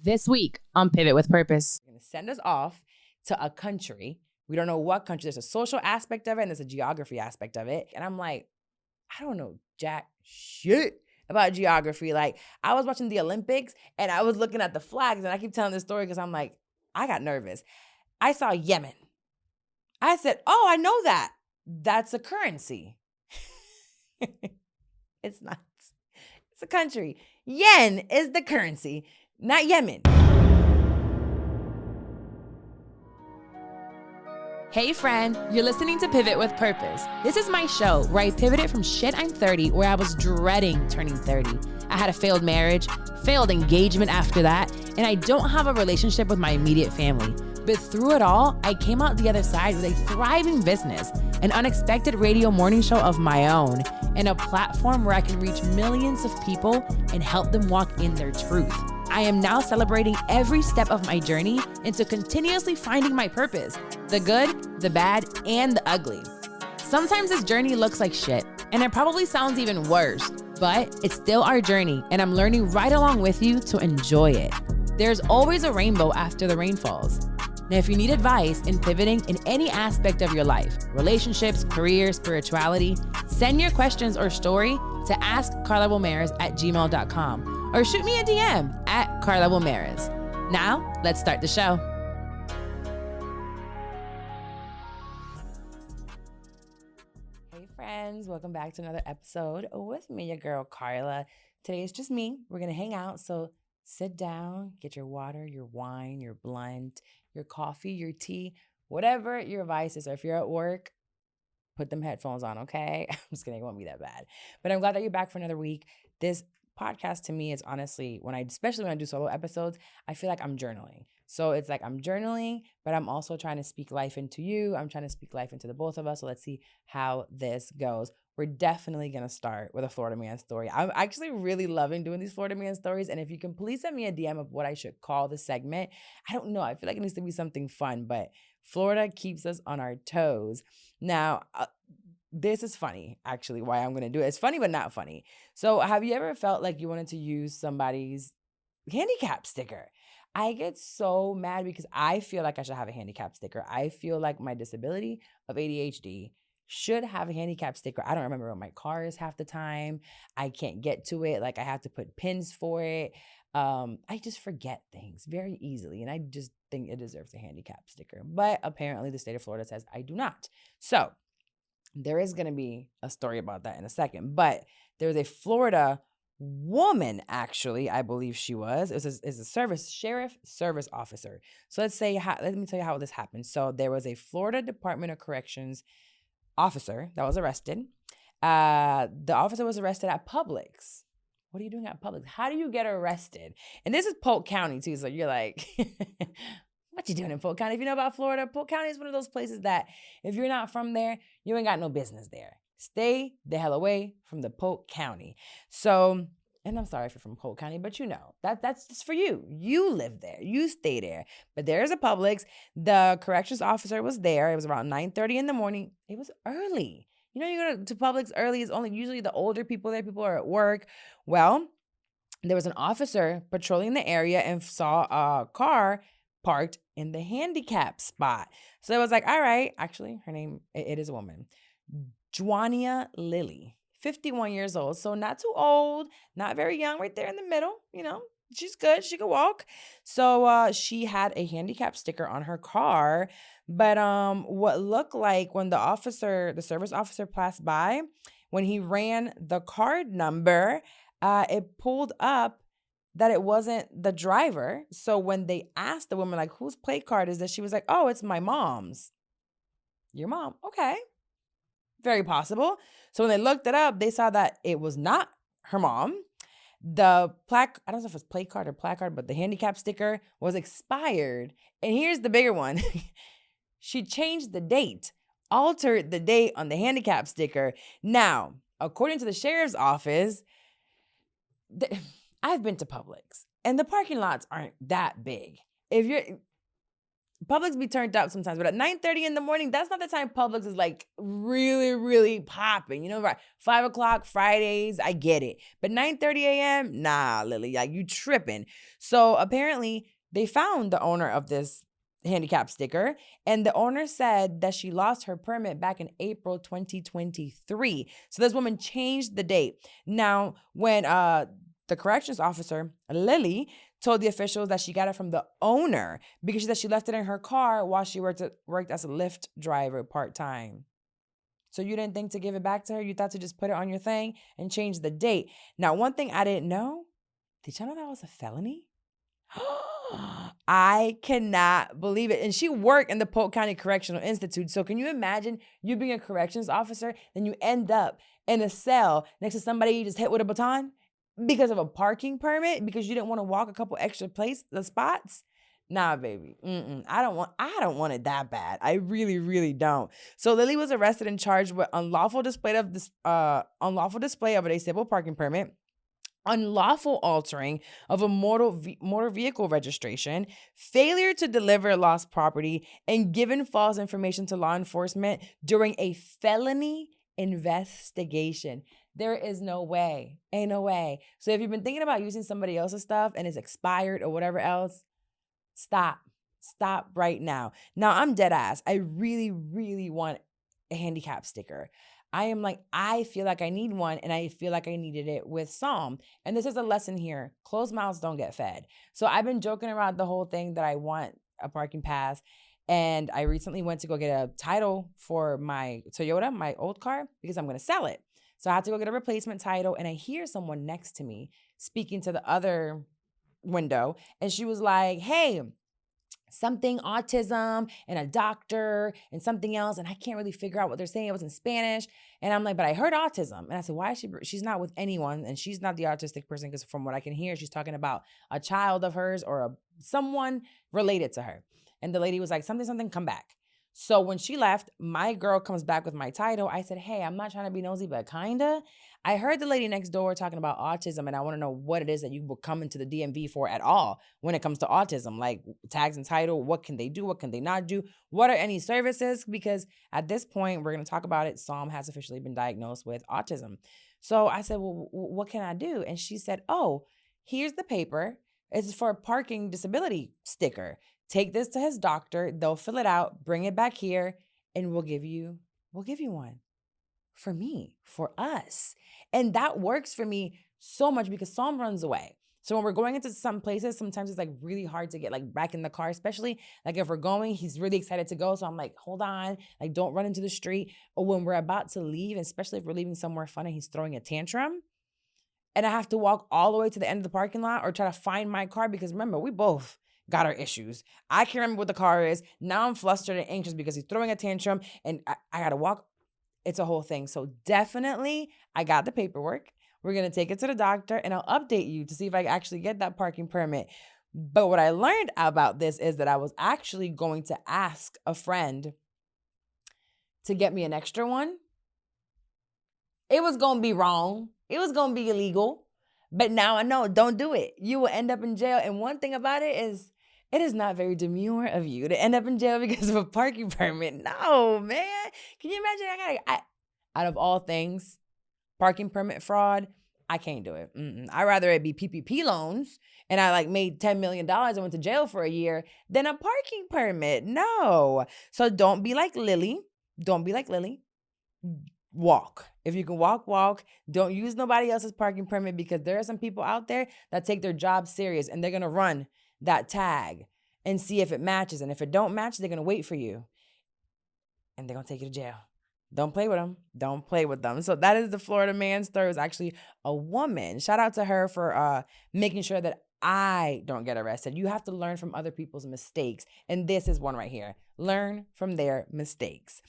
This week on Pivot with Purpose. They're going to send us off to a country. We don't know what country. There's a social aspect of it and there's a geography aspect of it. And I'm like, I don't know jack shit about geography. Like, I was watching the Olympics and I was looking at the flags, and I keep telling this story because I'm like, I got nervous. I saw Yemen. I said, oh, I know that. That's a currency. It's not. It's a country. Yen is the currency, not Yemen. Hey friend, you're listening to Pivot with Purpose. This is my show where I pivoted from shit I'm 30, where I was dreading turning 30. I had a failed marriage, failed engagement after that, and I don't have a relationship with my immediate family. But through it all, I came out the other side with a thriving business, an unexpected radio morning show of my own, and a platform where I can reach millions of people and help them walk in their truth. I am now celebrating every step of my journey into continuously finding my purpose, the good, the bad, and the ugly. Sometimes this journey looks like shit, and it probably sounds even worse, but it's still our journey, and I'm learning right along with you to enjoy it. There's always a rainbow after the rain falls. Now, if you need advice in pivoting in any aspect of your life, relationships, career, spirituality, send your questions or story to askcarla@gmail.com or shoot me a DM at Carla Wilmaris. Now, let's start the show. Hey friends, welcome back to another episode with me, your girl Carla. Today is just me. We're going to hang out, so sit down, get your water, your wine, your blunt, your coffee, your tea, whatever your vice is. Or if you're at work, put them headphones on, okay? I'm just kidding, it won't be that bad. But I'm glad that you're back for another week. This podcast to me is honestly, especially when I do solo episodes, I feel like I'm journaling. So it's like I'm journaling, but I'm also trying to speak life into you. I'm trying to speak life into the both of us. So let's see how this goes. We're definitely going to start with a Florida man story. I'm actually really loving doing these Florida man stories. And if you can please send me a DM of what I should call the segment. I don't know. I feel like it needs to be something fun, but Florida keeps us on our toes. Now, this is funny, actually, why I'm going to do it. It's funny, but not funny. So have you ever felt like you wanted to use somebody's handicap sticker? I get so mad because I feel like I should have a handicap sticker. I feel like my disability of ADHD should have a handicap sticker. I don't remember what my car is half the time. I can't get to it. Like, I have to put pins for it. I just forget things very easily, and I just think it deserves a handicap sticker. But apparently the state of Florida says I do not. So there is going to be a story about that in a second. But there's a Florida woman, actually, I believe she was. It was a sheriff service officer. So let me tell you how this happened. So there was a Florida Department of Corrections officer that was arrested. The officer was arrested at Publix. What are you doing at Publix? How do you get arrested? And this is Polk County too. So you're like, what you doing in Polk County? If you know about Florida, Polk County is one of those places that if you're not from there, you ain't got no business there. Stay the hell away from the Polk County. So, and I'm sorry if you're from Polk County, but you know, that's just for you. You live there. You stay there. But there's a Publix. The corrections officer was there. It was around 9:30 in the morning. It was early. You know, you go to Publix early. It's only usually the older people there. People are at work. Well, there was an officer patrolling the area and saw a car parked in the handicap spot. So it was like, all right, actually, her name, it is a woman. Juania Lilly, 51 years old. So not too old, not very young, right there in the middle. You know, she's good. She could walk. So she had a handicap sticker on her car. But what looked like when the service officer passed by, when he ran the card number, it pulled up that it wasn't the driver. So when they asked the woman, like, whose plate card is this? She was like, oh, it's my mom's. Your mom? Okay. Very possible. So when they looked it up, they saw that it was not her mom. The plaque, I don't know if it's plate card or placard, but the handicap sticker was expired. And here's the bigger one. She changed the date, altered the date on the handicap sticker. Now, according to the sheriff's office, I've been to Publix, and the parking lots aren't that big. Publix be turned up sometimes, but at 9:30 in the morning, that's not the time Publix is like really, really popping. You know, right? 5 o'clock Fridays, I get it. But 9:30 a.m., nah, Lily, like you tripping. So apparently they found the owner of this handicap sticker, and the owner said that she lost her permit back in April 2023. So this woman changed the date. Now, when the corrections officer, Lily, told the officials that she got it from the owner because she said she left it in her car while she worked as a Lyft driver part-time. So you didn't think to give it back to her? You thought to just put it on your thing and change the date. Now, one thing I didn't know, did y'all know that was a felony? I cannot believe it. And she worked in the Polk County Correctional Institute. So can you imagine you being a corrections officer, then you end up in a cell next to somebody you just hit with a baton? Because of a parking permit, because you didn't want to walk a couple extra spots. Nah, baby. I don't want it that bad. I really, really don't. So Lily was arrested and charged with unlawful display of a disabled parking permit, unlawful altering of a motor vehicle registration, failure to deliver lost property, and giving false information to law enforcement during a felony investigation. There is no way. Ain't no way. So if you've been thinking about using somebody else's stuff and it's expired or whatever else, stop. Stop right now. Now, I'm dead ass. I really, really want a handicap sticker. I feel like I need one, and I feel like I needed it with Psalm. And this is a lesson here. Closed mouths don't get fed. So I've been joking around the whole thing that I want a parking pass. And I recently went to go get a title for my Toyota, my old car, because I'm going to sell it. So I had to go get a replacement title, and I hear someone next to me speaking to the other window, and she was like, hey, something autism and a doctor and something else, and I can't really figure out what they're saying. It was in Spanish, and I'm like, but I heard autism. And I said, why is she's not with anyone, and she's not the autistic person, because from what I can hear, she's talking about a child of hers or someone related to her. And the lady was like, something, come back. So when she left, my girl comes back with my title. I said, hey, I'm not trying to be nosy, but kinda. I heard the lady next door talking about autism, and I want to know what it is that you will come into the DMV for at all when it comes to autism, like tags and title. What can they do? What can they not do? What are any services? Because at this point, we're going to talk about it. Psalm has officially been diagnosed with autism. So I said, well, what can I do? And she said, oh, here's the paper. It's for a parking disability sticker. Take this to his doctor. They'll fill it out, bring it back here, and we'll give you one for me, for us. And that works for me so much because Psalm runs away. So when we're going into some places, sometimes it's like really hard to get like back in the car, especially like if we're going, he's really excited to go. So I'm like, hold on, like don't run into the street. Or when we're about to leave, especially if we're leaving somewhere fun and he's throwing a tantrum, and I have to walk all the way to the end of the parking lot or try to find my car, because remember, we both got our issues. I can't remember what the car is. Now I'm flustered and anxious because he's throwing a tantrum and I got to walk. It's a whole thing. So definitely I got the paperwork. We're going to take it to the doctor and I'll update you to see if I actually get that parking permit. But what I learned about this is that I was actually going to ask a friend to get me an extra one. It was going to be wrong. It was going to be illegal. But now I know, don't do it. You will end up in jail. And one thing about it is not very demure of you to end up in jail because of a parking permit. No, man. Can you imagine? Out of all things, parking permit fraud, I can't do it. I'd rather it be PPP loans and I like made $10 million and went to jail for a year than a parking permit. No. So don't be like Lily. Don't be like Lily. Walk. If you can walk. Don't use nobody else's parking permit, because there are some people out there that take their job serious and they're going to run that tag and see if it matches. And if it don't match, they're going to wait for you and they're going to take you to jail. Don't play with them. Don't play with them. So that is the Florida man story. It was actually a woman. Shout out to her for making sure that I don't get arrested. You have to learn from other people's mistakes. And this is one right here. Learn from their mistakes.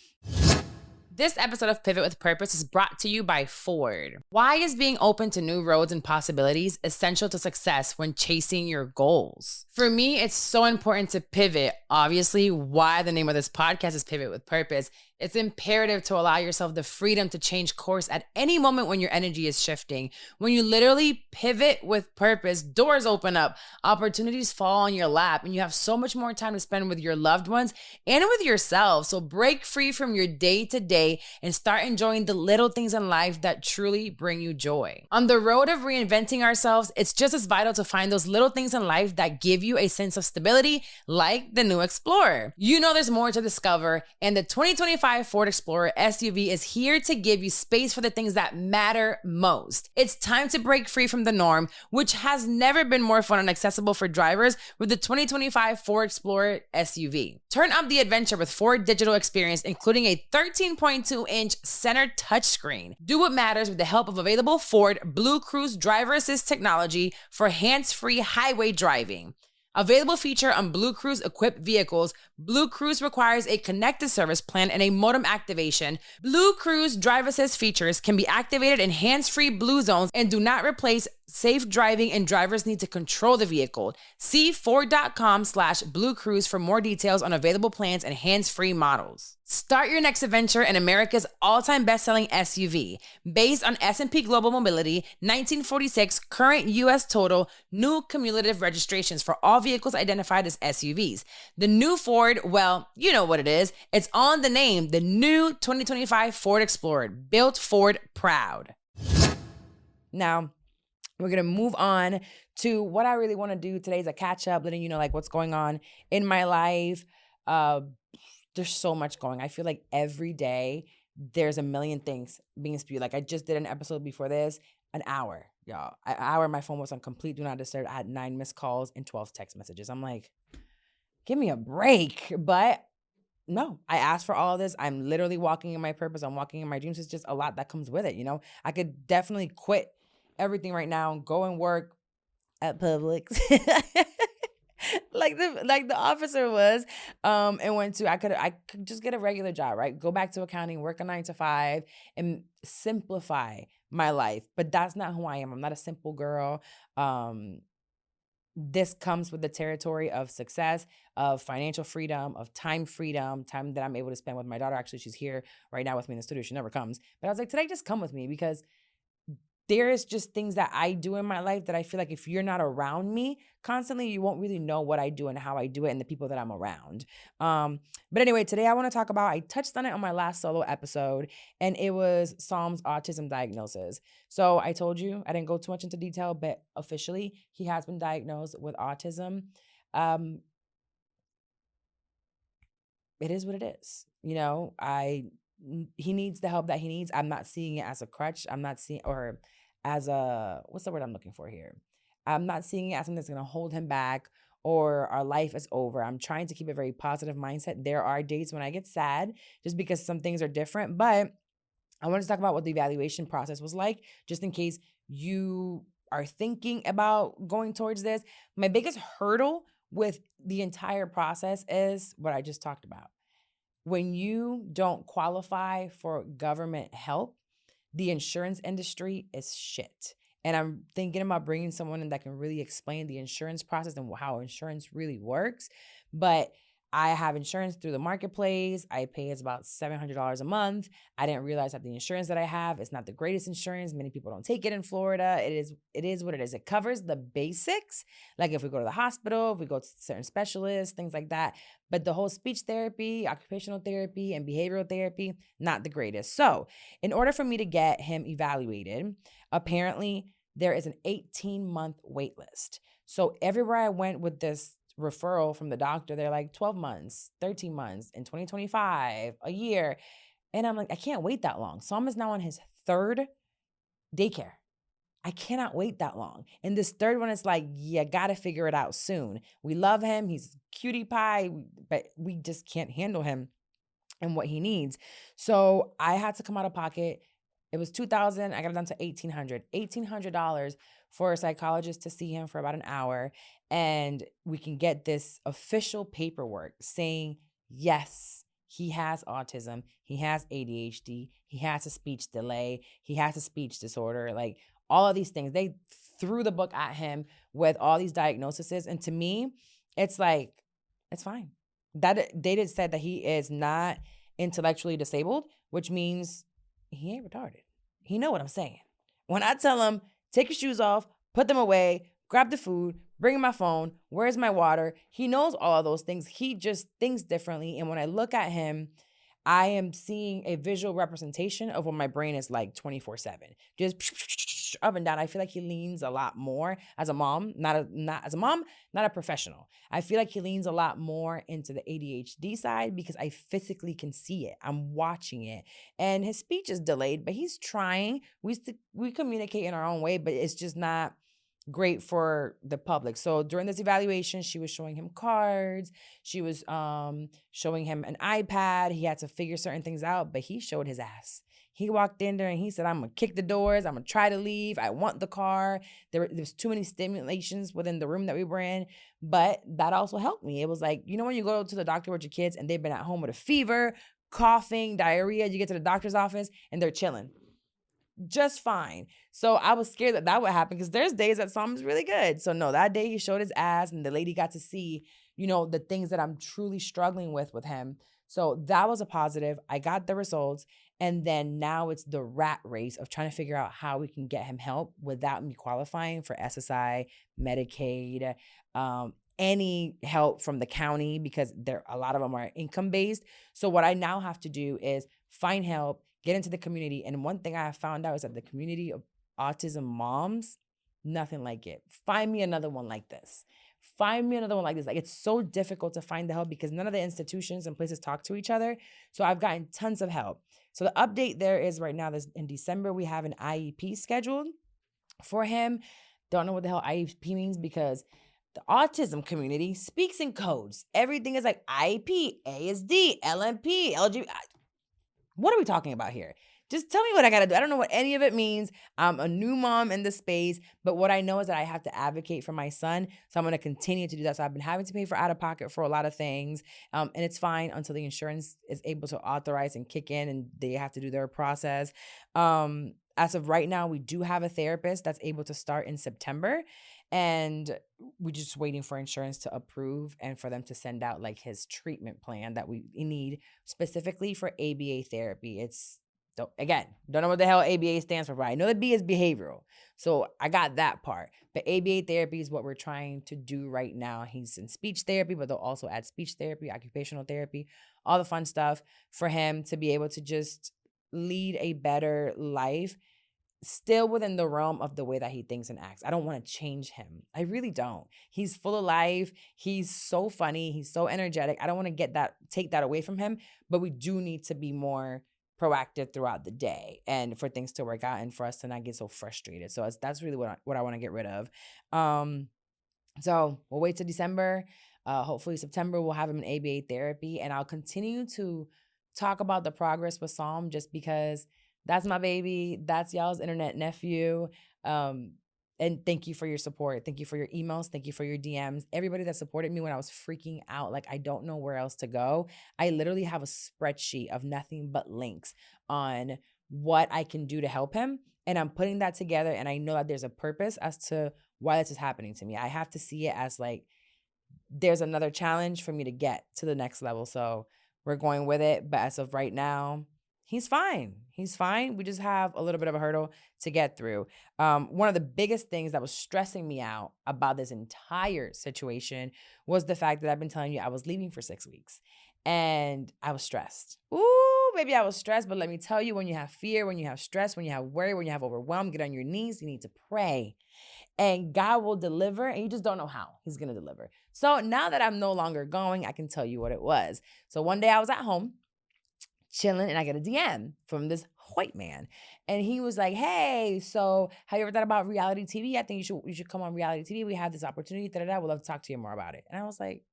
This episode of Pivot with Purpose is brought to you by Ford. Why is being open to new roads and possibilities essential to success when chasing your goals? For me, it's so important to pivot. Obviously, why the name of this podcast is Pivot with Purpose It's imperative to allow yourself the freedom to change course at any moment when your energy is shifting. When you literally pivot with purpose, doors open up, opportunities fall on your lap, and you have so much more time to spend with your loved ones and with yourself. So break free from your day to day and start enjoying the little things in life that truly bring you joy. On the road of reinventing ourselves, it's just as vital to find those little things in life that give you a sense of stability, like the new Explorer. You know there's more to discover, and the 2025 Ford Explorer SUV is here to give you space for the things that matter most. It's time to break free from the norm, which has never been more fun and accessible for drivers with the 2025 Ford Explorer SUV. Turn up the adventure with Ford Digital Experience, including a 13.2-inch center touchscreen. Do what matters with the help of available Ford Blue Cruise driver assist technology for hands-free highway driving. Available feature on Blue Cruise equipped vehicles, Blue Cruise requires a connected service plan and a modem activation. Blue Cruise drive assist features can be activated in hands-free Blue zones and do not replace safe driving, and drivers need to control the vehicle. See Ford.com/Blue Cruise for more details on available plans and hands-free models. Start your next adventure in America's all-time best-selling SUV. Based on S&P Global Mobility, 1946 current U.S. total, new cumulative registrations for all vehicles identified as SUVs. The new Ford, well, you know what it is. It's on the name, the new 2025 Ford Explorer, built Ford proud. Now, we're going to move on to what I really want to do today is a catch up, letting you know like what's going on in my life. There's so much going. I feel like every day there's a million things being spewed. Like I just did an episode before this, an hour, y'all. An hour, my phone was on complete do not disturb. I had 9 missed calls and 12 text messages. I'm like, give me a break. But no, I asked for all of this. I'm literally walking in my purpose. I'm walking in my dreams. It's just a lot that comes with it. You know, I could definitely quit everything right now, go and work at Publix. like the officer was, and went to, I could just get a regular job, right? Go back to accounting, work a 9 to 5 and simplify my life. But that's not who I am. I'm not a simple girl. This comes with the territory of success, of financial freedom, of time freedom, time that I'm able to spend with my daughter. Actually, she's here right now with me in the studio. She never comes. But I was like, today, just come with me, because there is just things that I do in my life that I feel like if you're not around me constantly, you won't really know what I do and how I do it and the people that I'm around. But anyway, today I want to talk about, I touched on it on my last solo episode, and it was Psalm's autism diagnosis. So I told you, I didn't go too much into detail, but officially he has been diagnosed with autism. It is what it is. You know, he needs the help that he needs. I'm not seeing it as a crutch. I'm not seeing, or as a, what's the word I'm looking for here? I'm not seeing it as something that's going to hold him back or our life is over. I'm trying to keep a very positive mindset. There are days when I get sad just because some things are different, but I want to talk about what the evaluation process was like, just in case you are thinking about going towards this. My biggest hurdle with the entire process is what I just talked about. When you don't qualify for government help, the insurance industry is shit. And I'm thinking about bringing someone in that can really explain the insurance process and how insurance really works. But I have insurance through the marketplace. I pay it's about $700 a month. I didn't realize that the insurance that I have is not the greatest insurance. Many people don't take it in Florida. It is what it is. It covers the basics, like if we go to the hospital, if we go to certain specialists, things like that. But the whole speech therapy, occupational therapy, and behavioral therapy, not the greatest. So in order for me to get him evaluated, apparently there is an 18-month wait list. So everywhere I went with this referral from the doctor, they're like 12 months, 13 months, in 2025, a year. And I'm like, I can't wait that long. Sam is now on his 3rd daycare. I cannot wait that long. And this 3rd one is like, you gotta figure it out soon. We love him. He's cutie pie, but we just can't handle him and what he needs. So I had to come out of pocket. It was $2,000. I got it down to $1,800. $1,800 for a psychologist to see him for about an hour. And we can get this official paperwork saying, yes, he has autism. He has ADHD. He has a speech delay. He has a speech disorder. Like all of these things. They threw the book at him with all these diagnoses. And to me, it's like, it's fine. That they said that he is not intellectually disabled, which means he ain't retarded. He know what I'm saying. When I tell him, take your shoes off, put them away, grab the food, bring my phone, where's my water? He knows all of those things. He just thinks differently. And when I look at him, I am seeing a visual representation of what my brain is like 24/7. Just up and down. I feel like he leans a lot more as a mom, not a professional. I feel like he leans a lot more into the ADHD side because I physically can see it. I'm watching it. And his speech is delayed, but he's trying. We communicate in our own way, but it's just not great for the public. So during this evaluation, she was showing him cards. She was showing him an iPad. He had to figure certain things out, but he showed his ass. He walked in there and he said, I'm going to kick the doors. I'm going to try to leave. I want the car. There's too many stimulations within the room that we were in, but that also helped me. It was like, you know, when you go to the doctor with your kids and they've been at home with a fever, coughing, diarrhea, you get to the doctor's office and they're chilling just fine. So I was scared that would happen because there's days that Psalm's really good. So no, that day he showed his ass and the lady got to see, you know, the things that I'm truly struggling with him. So that was a positive. I got the results. And then now it's the rat race of trying to figure out how we can get him help without me qualifying for SSI, Medicaid, any help from the county because a lot of them are income based. So what I now have to do is find help, get into the community. And one thing I have found out is that the community of autism moms, nothing like it. Find me another one like this. Find me another one like this. Like, it's so difficult to find the help because none of the institutions and places talk to each other. So I've gotten tons of help. So the update there is right now, in December, we have an IEP scheduled for him. Don't know what the hell IEP means because the autism community speaks in codes. Everything is like IEP, ASD, LMP, LGBT. What are we talking about here? Just tell me what I got to do. I don't know what any of it means. I'm a new mom in the space, but what I know is that I have to advocate for my son. So I'm going to continue to do that. So I've been having to pay for out of pocket for a lot of things. And it's fine until the insurance is able to authorize and kick in and they have to do their process. As of right now, we do have a therapist that's able to start in September. And we're just waiting for insurance to approve and for them to send out like his treatment plan that we need specifically for ABA therapy. Again, don't know what the hell ABA stands for, but I know the B is behavioral. So I got that part. But ABA therapy is what we're trying to do right now. He's in speech therapy, but they'll also add speech therapy, occupational therapy, all the fun stuff for him to be able to just lead a better life, still within the realm of the way that he thinks and acts. I don't want to change him. I really don't. He's full of life. He's so funny. He's so energetic. I don't want to take that away from him, but we do need to be more proactive throughout the day and for things to work out and for us to not get so frustrated. So that's really what I want to get rid of. So we'll wait till December. Hopefully September we'll have him in ABA therapy, and I'll continue to talk about the progress with Psalm just because that's my baby. That's y'all's internet nephew. And thank you for your support. Thank you for your emails. Thank you for your DMs. Everybody that supported me when I was freaking out, like I don't know where else to go. I literally have a spreadsheet of nothing but links on what I can do to help him. And I'm putting that together. And I know that there's a purpose as to why this is happening to me. I have to see it as like, there's another challenge for me to get to the next level. So we're going with it. But as of right now, he's fine. He's fine. We just have a little bit of a hurdle to get through. One of the biggest things that was stressing me out about this entire situation was the fact that I've been telling you I was leaving for 6 weeks. And I was stressed. Ooh, baby, I was stressed. But let me tell you, when you have fear, when you have stress, when you have worry, when you have overwhelm, get on your knees. You need to pray. And God will deliver, and you just don't know how he's going to deliver. So now that I'm no longer going, I can tell you what it was. So one day I was at home chilling, and I get a DM from this white man. And he was like, hey, so have you ever thought about reality TV? I think you should come on reality TV. We have this opportunity. We'd love to talk to you more about it. And I was like,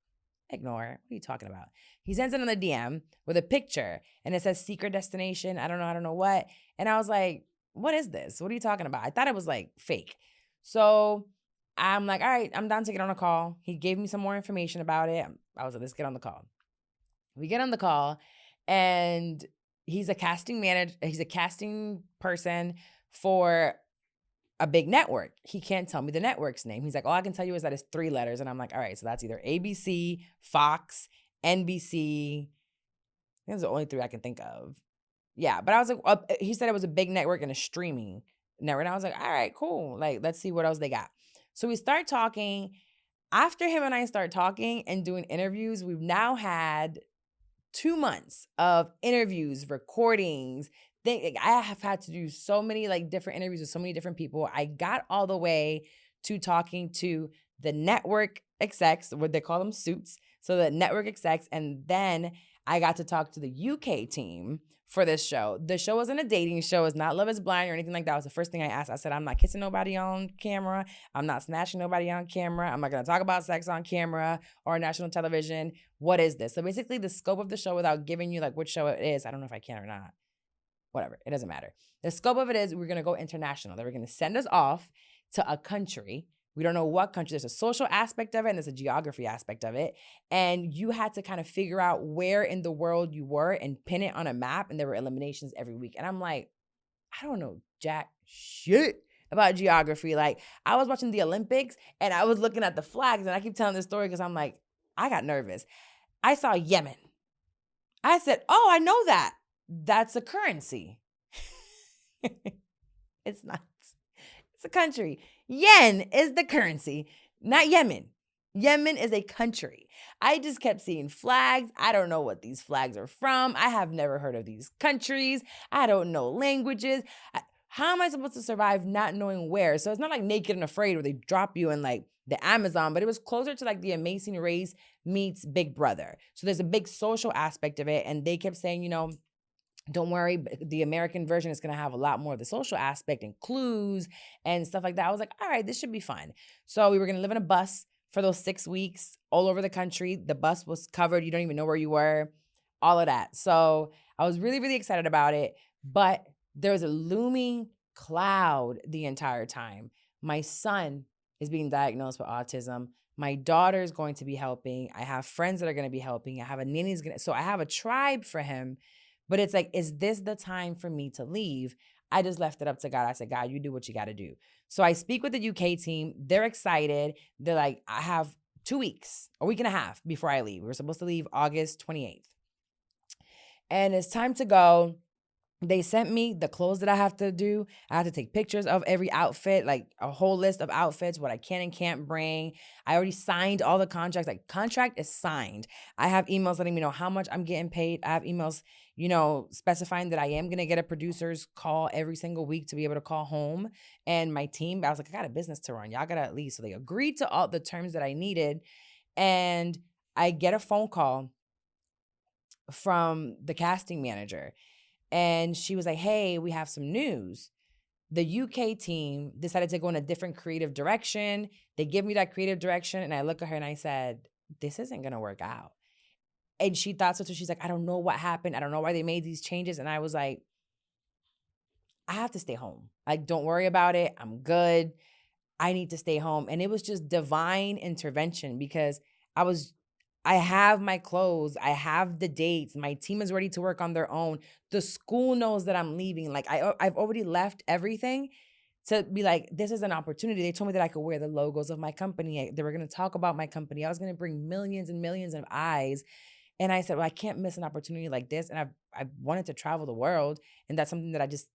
ignore. What are you talking about? He sends it on the DM with a picture, and it says secret destination. I don't know what. And I was like, what is this? What are you talking about? I thought it was like fake. So I'm like, all right, I'm down to get on a call. He gave me some more information about it. I was like, let's get on the call. We get on the call, and he's a casting manager. He's a casting person for a big network. He can't tell me the network's name. He's like, all I can tell you is that it's 3 letters. And I'm like, all right, so that's either ABC, Fox, NBC. think it's the only 3 I can think of. Yeah, but I was like, he said it was a big network and a streaming network. And I was like, all right, cool. Like, let's see what else they got. So we start talking. After him and I start talking and doing interviews, we've now had 2 months of interviews, recordings. I have had to do so many like different interviews with so many different people. I got all the way to talking to the network execs, what they call them suits. So the network execs, and then I got to talk to the UK team for this show. The show wasn't a dating show. It's not Love is Blind or anything like that. It was the first thing I asked. I said, I'm not kissing nobody on camera. I'm not snatching nobody on camera. I'm not going to talk about sex on camera or national television. What is this? So basically the scope of the show, without giving you like which show it is, I don't know if I can or not. Whatever. It doesn't matter. The scope of it is we're going to go international. They were going to send us off to a country. We don't know what country. There's a social aspect of it and there's a geography aspect of it. And you had to kind of figure out where in the world you were and pin it on a map. And there were eliminations every week. And I'm like, I don't know jack shit about geography. Like, I was watching the Olympics and I was looking at the flags, and I keep telling this story because I'm like, I got nervous. I saw Yemen. I said, oh, I know that. That's a currency. It's not. It's a country. Yen is the currency, not Yemen. Yemen is a country. I just kept seeing flags. I don't know what these flags are from. I have never heard of these countries. I don't know languages. How am I supposed to survive not knowing where? So it's not like Naked and Afraid where they drop you in like the Amazon, but it was closer to like the Amazing Race meets Big Brother. So there's a big social aspect of it. And they kept saying, you know, don't worry, the American version is going to have a lot more of the social aspect and clues and stuff like that. I was like, all right, this should be fun. So we were going to live in a bus for those 6 weeks all over the country. The bus was covered. You don't even know where you were, all of that. So I was really, really excited about it. But there was a looming cloud the entire time. My son is being diagnosed with autism. My daughter is going to be helping. I have friends that are going to be helping. I have a nanny's going to, so I have a tribe for him. But it's like, is this the time for me to leave? I just left it up to God. I said, God, you do what you got to do. So I speak with the UK team. They're excited. They're like, I have 2 weeks, a week and a half before I leave. We were supposed to leave August 28th. And it's time to go. They sent me the clothes that I have to do. I have to take pictures of every outfit, like a whole list of outfits, what I can and can't bring. I already signed all the contracts. Like, contract is signed. I have emails letting me know how much I'm getting paid. I have emails, you know, specifying that I am going to get a producer's call every single week to be able to call home. And my team, I was like, I got a business to run. Y'all got to at least. So they agreed to all the terms that I needed. And I get a phone call from the casting manager. And she was like, hey, we have some news. The UK team decided to go in a different creative direction. They give me that creative direction. And I look at her and I said, this isn't going to work out. And she thought so too. She's like, I don't know what happened. I don't know why they made these changes. And I was like, I have to stay home. Like, don't worry about it. I'm good. I need to stay home. And it was just divine intervention because I have my clothes. I have the dates. My team is ready to work on their own. The school knows that I'm leaving. Like, I've already left everything to be like, this is an opportunity. They told me that I could wear the logos of my company. They were going to talk about my company. I was going to bring millions and millions of eyes. And I said, well, I can't miss an opportunity like this. And I wanted to travel the world. And that's something that I just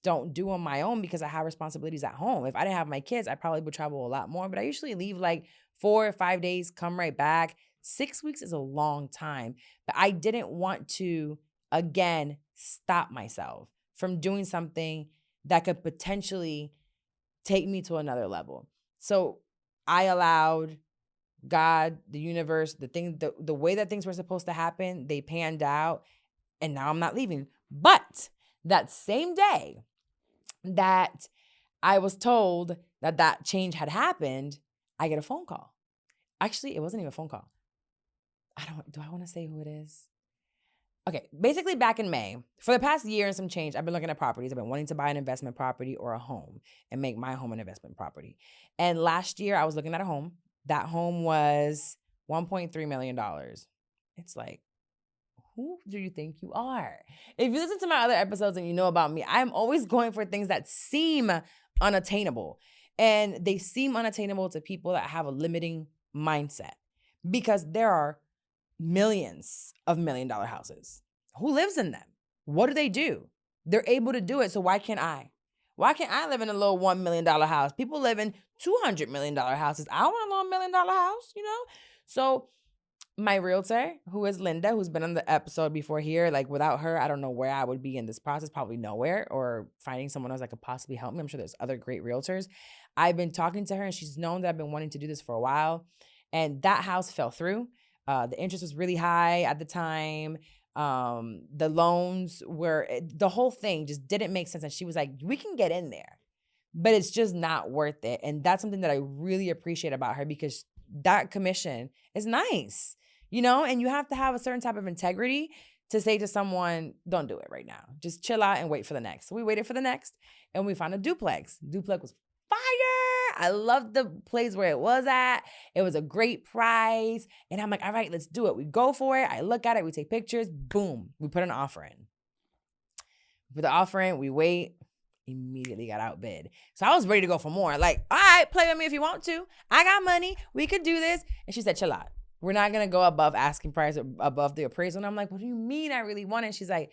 don't do on my own because I have responsibilities at home. If I didn't have my kids, I probably would travel a lot more. But I usually leave like 4 or 5 days, come right back. 6 weeks is a long time, but I didn't want to, again, stop myself from doing something that could potentially take me to another level. So I allowed God, the universe, the way that things were supposed to happen, they panned out, and now I'm not leaving. But that same day that I was told that that change had happened, I get a phone call. Actually, it wasn't even a phone call. Do I want to say who it is? Okay, basically back in May, for the past year and some change, I've been looking at properties. I've been wanting to buy an investment property or a home and make my home an investment property. And last year I was looking at a home. That home was $1.3 million. It's like, who do you think you are? If you listen to my other episodes and you know about me, I'm always going for things that seem unattainable. And they seem unattainable to people that have a limiting mindset because there are millions of $1 million houses. Who lives in them? What do they do? They're able to do it. So why can't I? Why can't I live in a little $1 million house? People live in $200 million houses. I want a little $1 million house, you know? So my realtor, who is Linda, who's been on the episode before here, like without her, I don't know where I would be in this process, probably nowhere, or finding someone else that could possibly help me. I'm sure there's other great realtors. I've been talking to her and she's known that I've been wanting to do this for a while. And that house fell through. The interest was really high at the time. The loans were, the whole thing just didn't make sense. And she was like, we can get in there, but it's just not worth it. And that's something that I really appreciate about her, because that commission is nice, you know, and you have to have a certain type of integrity to say to someone, don't do it right now. Just chill out and wait for the next. So we waited for the next and we found a duplex. Duplex was fire. I loved the place where it was at. It was a great price. And I'm like, all right, let's do it. We go for it. I look at it. We take pictures. Boom. We put an offer in. We put the offer in. We wait. Immediately got outbid. So I was ready to go for more. Like, all right, play with me if you want to. I got money. We could do this. And she said, chill out. We're not going to go above asking price or above the appraisal. And I'm like, what do you mean I really want it? She's like,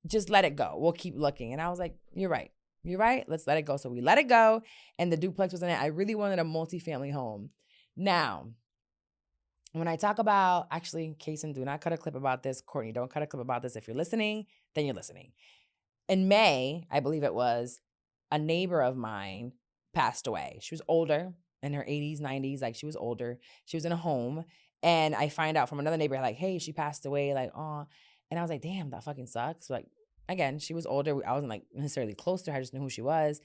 just let it go. We'll keep looking. And I was like, you're right. You're right. Let's let it go. So we let it go. And the duplex was in it. I really wanted a multifamily home. Now, when I talk about, actually, Kason, do not cut a clip about this. Courtney, don't cut a clip about this. If you're listening, then you're listening. In May, I believe it was, a neighbor of mine passed away. She was older, in her 80s, 90s. Like, she was older. She was in a home. And I find out from another neighbor, like, hey, she passed away. Like, oh. And I was like, damn, that fucking sucks. Like, again, she was older. I wasn't like necessarily close to her. I just knew who she was.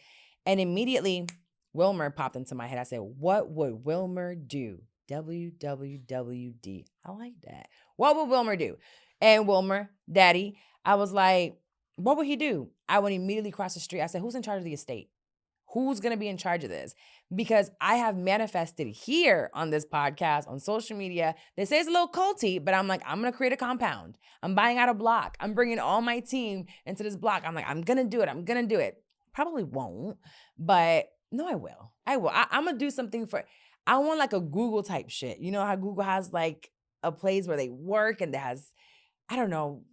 And immediately, Wilmer popped into my head. I said, what would Wilmer do? WWWD. I like that. What would Wilmer do? And Wilmer, daddy, I was like, what would he do? I would immediately cross the street. I said, who's in charge of the estate? Who's going to be in charge of this? Because I have manifested here on this podcast, on social media. They say it's a little culty, but I'm like, I'm going to create a compound. I'm buying out a block. I'm bringing all my team into this block. I'm like, I'm going to do it. I'm going to do it. Probably won't, but no, I will. I'm going to do something I want like a Google type shit. You know how Google has like a place where they work and it has, I don't know,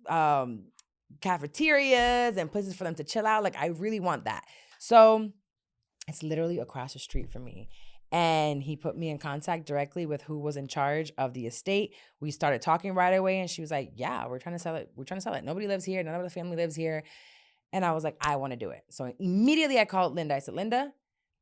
cafeterias and places for them to chill out. Like, I really want that. So it's literally across the street from me. And he put me in contact directly with who was in charge of the estate. We started talking right away. And she was like, yeah, we're trying to sell it. We're trying to sell it. Nobody lives here. None of the family lives here. And I was like, I want to do it. So immediately I called Linda. I said, Linda,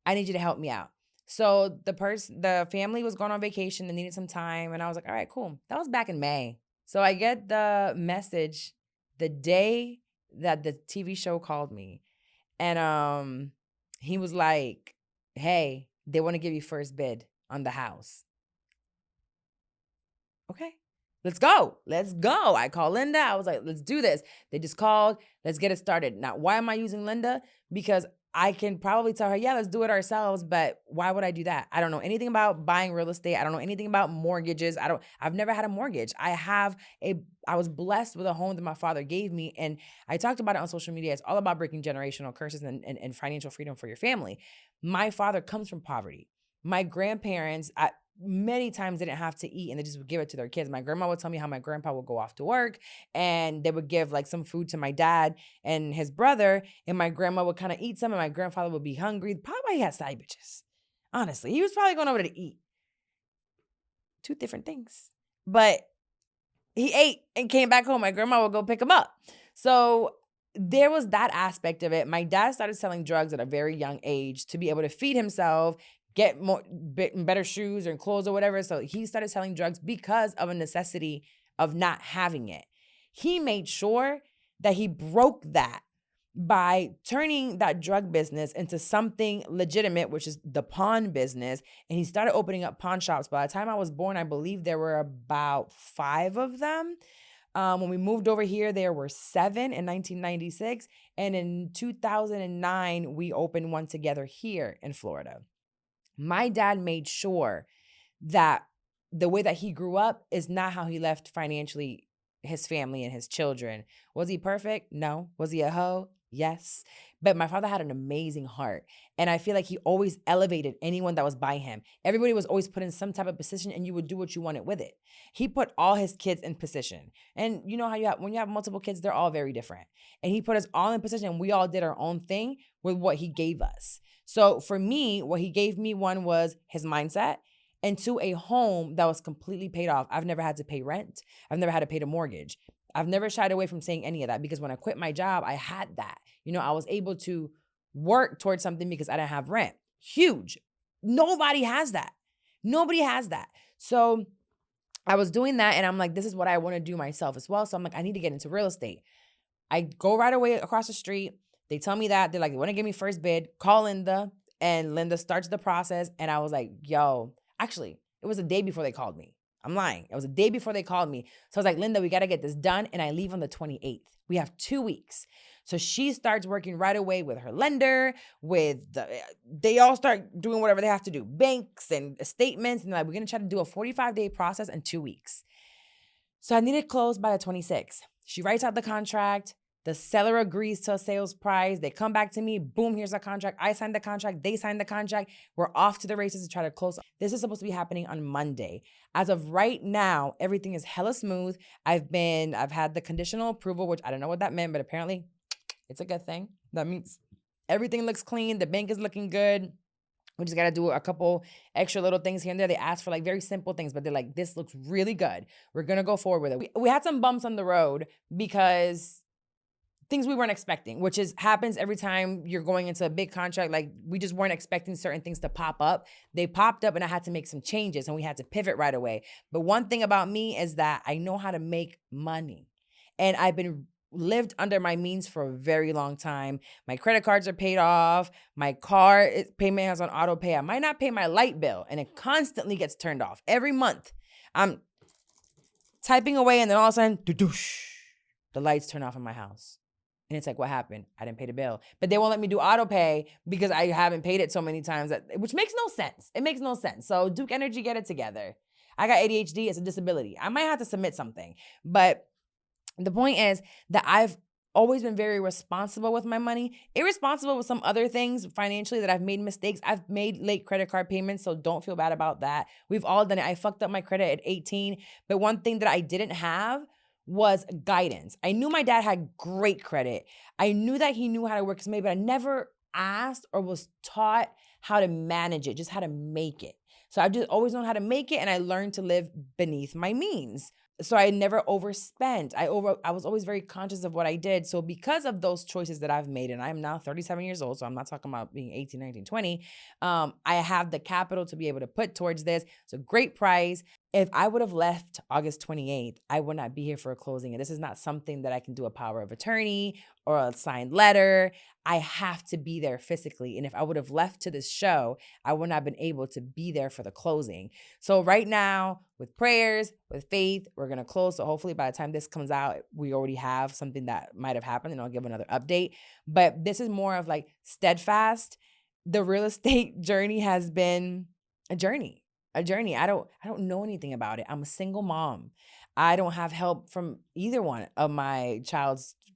I need you to help me out. So the family was going on vacation and needed some time. And I was like, all right, cool. That was back in May. So I get the message the day that the TV show called me. And he was like, hey, they want to give you first bid on the house. Okay, let's go. Let's go. I called Linda. I was like, let's do this. They just called. Let's get it started. Now, why am I using Linda? Because I can probably tell her, yeah, let's do it ourselves. But why would I do that? I don't know anything about buying real estate. I don't know anything about mortgages. I've never had a mortgage. I was blessed with a home that my father gave me. And I talked about it on social media. It's all about breaking generational curses and financial freedom for your family. My father comes from poverty. My grandparents, many times didn't have to eat and they just would give it to their kids. My grandma would tell me how my grandpa would go off to work and they would give like some food to my dad and his brother, and my grandma would kind of eat some and my grandfather would be hungry. Probably why he had side bitches. Honestly, he was probably going over there to eat. Two different things. But he ate and came back home. My grandma would go pick him up. So there was that aspect of it. My dad started selling drugs at a very young age to be able to feed himself, get better shoes or clothes or whatever. So he started selling drugs because of a necessity of not having it. He made sure that he broke that by turning that drug business into something legitimate, which is the pawn business. And he started opening up pawn shops. By the time I was born, I believe there were about 5 of them. When we moved over here, there were 7 in 1996. And in 2009, we opened one together here in Florida. My dad made sure that the way that he grew up is not how he left financially his family and his children. Was he perfect? No. Was he a hoe? Yes. But my father had an amazing heart. And I feel like he always elevated anyone that was by him. Everybody was always put in some type of position and you would do what you wanted with it. He put all his kids in position. And you know how when you have multiple kids, they're all very different. And he put us all in position and we all did our own thing with what he gave us. So for me, what he gave me, one was his mindset, and two, a home that was completely paid off. I've never had to pay rent. I've never had to pay the mortgage. I've never shied away from saying any of that because when I quit my job, I had that. I was able to work towards something because I didn't have rent. Huge. Nobody has that. Nobody has that. So I was doing that and I'm like, this is what I want to do myself as well. So I'm like, I need to get into real estate. I go right away across the street. They tell me that. They're like, they want to give me first bid. Call Linda. And Linda starts the process. And I was like, yo, actually, it was a day before they called me. I'm lying. It was a day before they called me. So I was like, Linda, we got to get this done. And I leave on the 28th. We have 2 weeks. So she starts working right away with her lender, they all start doing whatever they have to do, banks and statements. And like, we're going to try to do a 45-day process in 2 weeks. So I need it closed by the 26th. She writes out the contract. The seller agrees to a sales price. They come back to me. Boom, here's the contract. I signed the contract. They signed the contract. We're off to the races to try to close. This is supposed to be happening on Monday. As of right now, everything is hella smooth. I've had the conditional approval, which I don't know what that meant, but apparently it's a good thing. That means everything looks clean. The bank is looking good. We just got to do a couple extra little things here and there. They asked for like very simple things, but they're like, this looks really good. We're going to go forward with it. We had some bumps on the road because things we weren't expecting, which happens every time you're going into a big contract. Like we just weren't expecting certain things to pop up. They popped up and I had to make some changes and we had to pivot right away. But one thing about me is that I know how to make money and I've been lived under my means for a very long time. My credit cards are paid off. My car payment is on auto pay. I might not pay my light bill and it constantly gets turned off every month. I'm typing away and then all of a sudden, the lights turn off in my house. And it's like, what happened? I didn't pay the bill. But they won't let me do auto pay because I haven't paid it so many times, which makes no sense. It makes no sense. So Duke Energy, get it together. I got ADHD. It's a disability. I might have to submit something. But the point is that I've always been very responsible with my money, irresponsible with some other things financially that I've made mistakes. I've made late credit card payments, so don't feel bad about that. We've all done it. I fucked up my credit at 18. But one thing that I didn't have was guidance. I knew my dad had great credit. I knew that he knew how to work his money, but I never asked or was taught how to manage it, just how to make it. So I've just always known how to make it, and I learned to live beneath my means. So I never overspent. I was always very conscious of what I did. So because of those choices that I've made, and I'm now 37 years old, so I'm not talking about being 18, 19, 20, I have the capital to be able to put towards this. It's a great price. If I would have left August 28th, I would not be here for a closing. And this is not something that I can do a power of attorney or a signed letter. I have to be there physically. And if I would have left to this show, I would not have been able to be there for the closing. So right now, with prayers, with faith, we're going to close. So hopefully by the time this comes out, we already have something that might have happened and I'll give another update. But this is more of like steadfast. The real estate journey has been a journey. I don't know anything about it. I'm a single mom. I don't have help from either one of my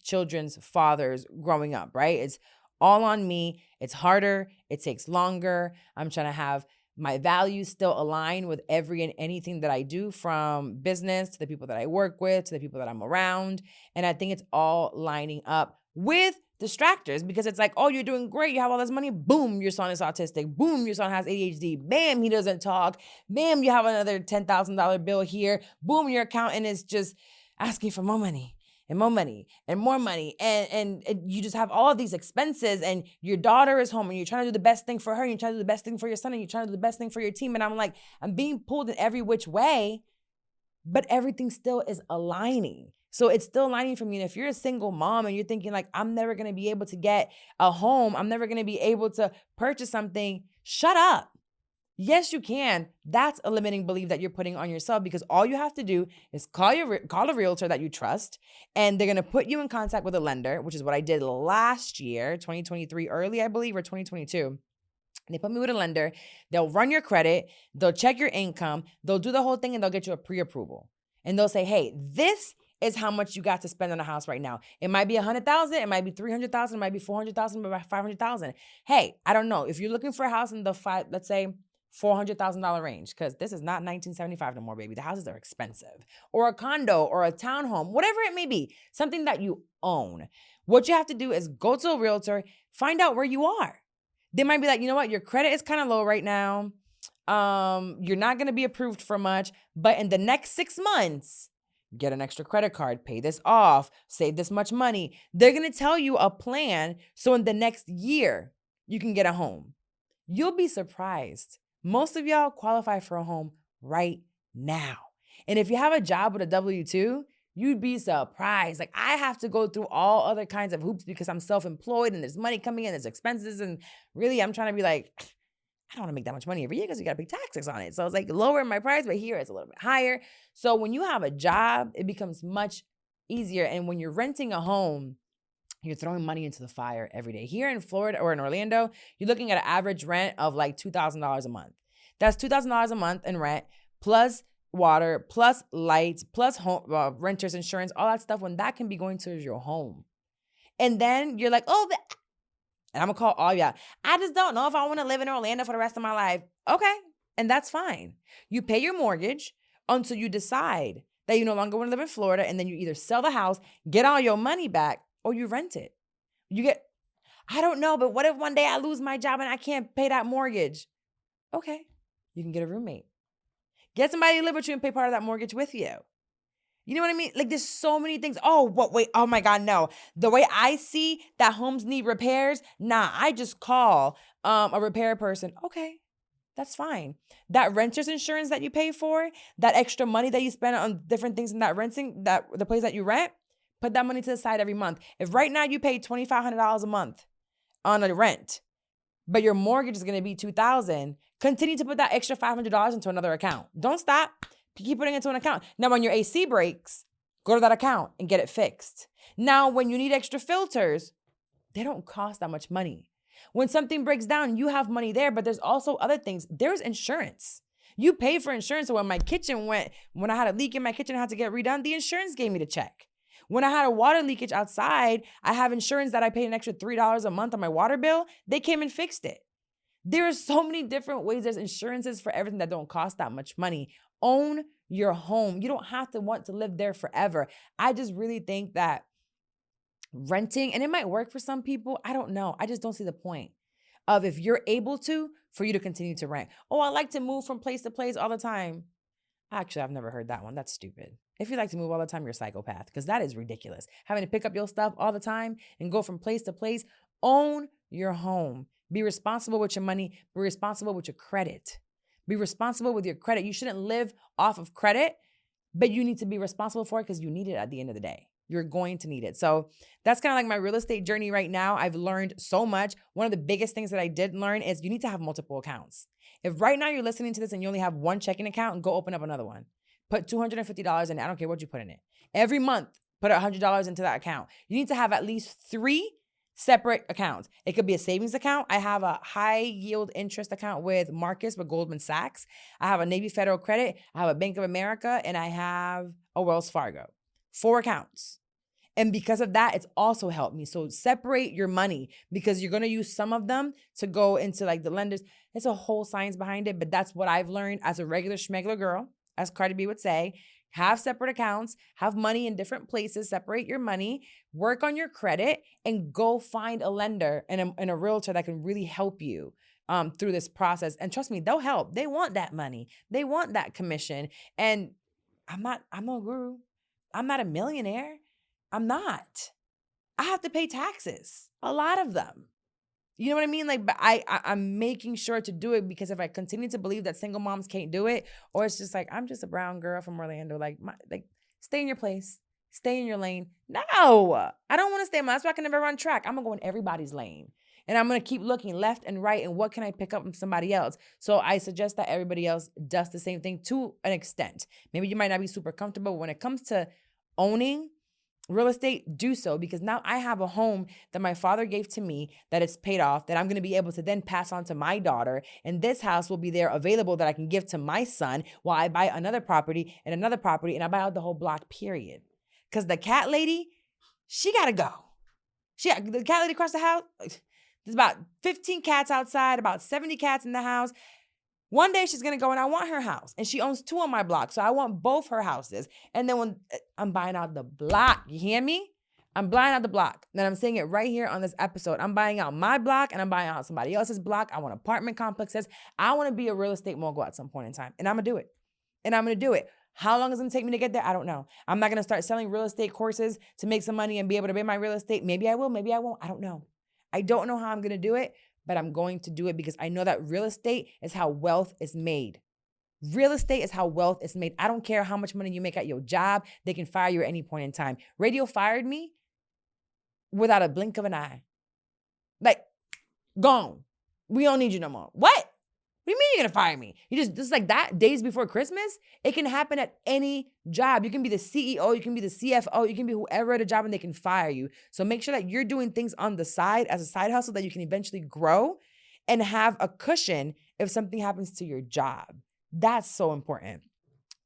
children's fathers growing up, right? It's all on me. It's harder. It takes longer. I'm trying to have my values still align with every and anything that I do, from business to the people that I work with, to the people that I'm around. And I think it's all lining up with distractors, because it's like, oh, you're doing great. You have all this money. Boom, your son is autistic. Boom, your son has ADHD. Bam, he doesn't talk. Bam, you have another $10,000 bill here. Boom, your accountant is just asking for more money and more money and more money. And you just have all of these expenses, and your daughter is home and you're trying to do the best thing for her. And you're trying to do the best thing for your son, and you're trying to do the best thing for your team. And I'm like, I'm being pulled in every which way, but everything still is aligning. So it's still aligning for me. And if you're a single mom and you're thinking like, I'm never going to be able to get a home, I'm never going to be able to purchase something, shut up. Yes, you can. That's a limiting belief that you're putting on yourself, because all you have to do is call a realtor that you trust, and they're going to put you in contact with a lender, which is what I did last year, 2023 early, I believe, or 2022. They put me with a lender. They'll run your credit. They'll check your income. They'll do the whole thing, and they'll get you a pre-approval. And they'll say, hey, this is how much you got to spend on a house right now. It might be 100,000, it might be 300,000, it might be 400,000, it might be 500,000. Hey, I don't know. If you're looking for a house in the let's say $400,000 range, because this is not 1975 no more, baby. The houses are expensive. Or a condo or a townhome, whatever it may be, something that you own. What you have to do is go to a realtor, find out where you are. They might be like, you know what, your credit is kind of low right now. You're not going to be approved for much, but in the next 6 months, get an extra credit card, pay this off, save this much money. They're going to tell you a plan so in the next year, you can get a home. You'll be surprised. Most of y'all qualify for a home right now. And if you have a job with a W-2, you'd be surprised. Like, I have to go through all other kinds of hoops because I'm self-employed and there's money coming in, there's expenses. And really, I'm trying to be like, I don't want to make that much money every year because you got to pay taxes on it. So it's like lowering my price, but here it's a little bit higher. So when you have a job, it becomes much easier. And when you're renting a home, you're throwing money into the fire every day. Here in Florida or in Orlando, you're looking at an average rent of like $2,000 a month. That's $2,000 a month in rent, plus water, plus lights, plus home renter's insurance, all that stuff, when that can be going towards your home. And then you're like, oh, and I'm going to call all y'all. I just don't know if I want to live in Orlando for the rest of my life. Okay. And that's fine. You pay your mortgage until you decide that you no longer want to live in Florida. And then you either sell the house, get all your money back, or you rent it. I don't know, but what if one day I lose my job and I can't pay that mortgage? Okay. You can get a roommate. Get somebody to live with you and pay part of that mortgage with you. You know what I mean? Like, there's so many things. Oh, wait. Oh my God, no. The way I see that homes need repairs, nah, I just call a repair person. Okay, that's fine. That renter's insurance that you pay for, that extra money that you spend on different things in that the place that you rent, put that money to the side every month. If right now you pay $2,500 a month on a rent, but your mortgage is going to be $2,000, continue to put that extra $500 into another account. Don't stop. Keep putting it into an account. Now, when your AC breaks, go to that account and get it fixed. Now, when you need extra filters, they don't cost that much money. When something breaks down, you have money there, but there's also other things. There's insurance. You pay for insurance. So when I had a leak in my kitchen, I had to get redone, the insurance gave me the check. When I had a water leakage outside, I have insurance that I paid an extra $3 a month on my water bill. They came and fixed it. There are so many different ways. There's insurances for everything that don't cost that much money. Own your home. You don't have to want to live there forever. I just really think that renting, and it might work for some people, I don't know. I just don't see the point of, if you're able to, for you to continue to rent. Oh, I like to move from place to place all the time. Actually, I've never heard that one. That's stupid. If you like to move all the time, you're a psychopath, because that is ridiculous. Having to pick up your stuff all the time and go from place to place. Own your home. Be responsible with your money. Be responsible with your credit. Be responsible with your credit. You shouldn't live off of credit, but you need to be responsible for it because you need it at the end of the day. You're going to need it. So that's kind of like my real estate journey right now. I've learned so much. One of the biggest things that I did learn is you need to have multiple accounts. If right now you're listening to this and you only have one checking account, go open up another one. Put $250 in it. I don't care what you put in it. Every month, put $100 into that account. You need to have at least 3 separate accounts. It could be a savings account. I have a high yield interest account with Marcus with Goldman Sachs. I have a Navy Federal Credit. I have a Bank of America, and I have a Wells Fargo. 4 accounts. And because of that, it's also helped me. So separate your money, because you're going to use some of them to go into like the lenders. It's a whole science behind it, but that's what I've learned as a regular schmegular girl, as Cardi B would say. Have separate accounts, have money in different places, separate your money, work on your credit, and go find a lender and a realtor that can really help you through this process. And trust me, they'll help. They want that money. They want that commission. And I'm no guru. I'm not a millionaire. I'm not. I have to pay taxes, a lot of them. You know what I mean? Like, but I'm making sure to do it, because if I continue to believe that single moms can't do it, or it's just like, I'm just a brown girl from Orlando, like stay in your place, stay in your lane. No, I don't want to stay in my, that's why I can never run track. I'm gonna go in everybody's lane. And I'm going to keep looking left and right, and what can I pick up from somebody else? So I suggest that everybody else does the same thing to an extent. Maybe you might not be super comfortable, but when it comes to owning real estate, do so, because now I have a home that my father gave to me that it's paid off, that I'm going to be able to then pass on to my daughter. And this house will be there available that I can give to my son while I buy another property, and I buy out the whole block, period. because the cat lady, she got to go. The cat lady across the house, there's about 15 cats outside, about 70 cats in the house. One day she's going to go and I want her house. And she owns 2 on my block. So I want both her houses. And then when I'm buying out the block, you hear me? I'm buying out the block. And I'm saying it right here on this episode. I'm buying out my block and I'm buying out somebody else's block. I want apartment complexes. I want to be a real estate mogul at some point in time. And I'm going to do it. How long is it going to take me to get there? I don't know. I'm not going to start selling real estate courses to make some money and be able to pay my real estate. Maybe I will, maybe I won't. I don't know. I don't know how I'm going to do it, but I'm going to do it because I know that real estate is how wealth is made. Real estate is how wealth is made. I don't care how much money you make at your job. They can fire you at any point in time. Radio fired me without a blink of an eye. Like, gone. We don't need you no more. What? What do you mean you're going to fire me? You just like that, days before Christmas? It can happen at any job. You can be the CEO, you can be the CFO, you can be whoever at a job and they can fire you. So make sure that you're doing things on the side as a side hustle that you can eventually grow and have a cushion if something happens to your job. That's so important.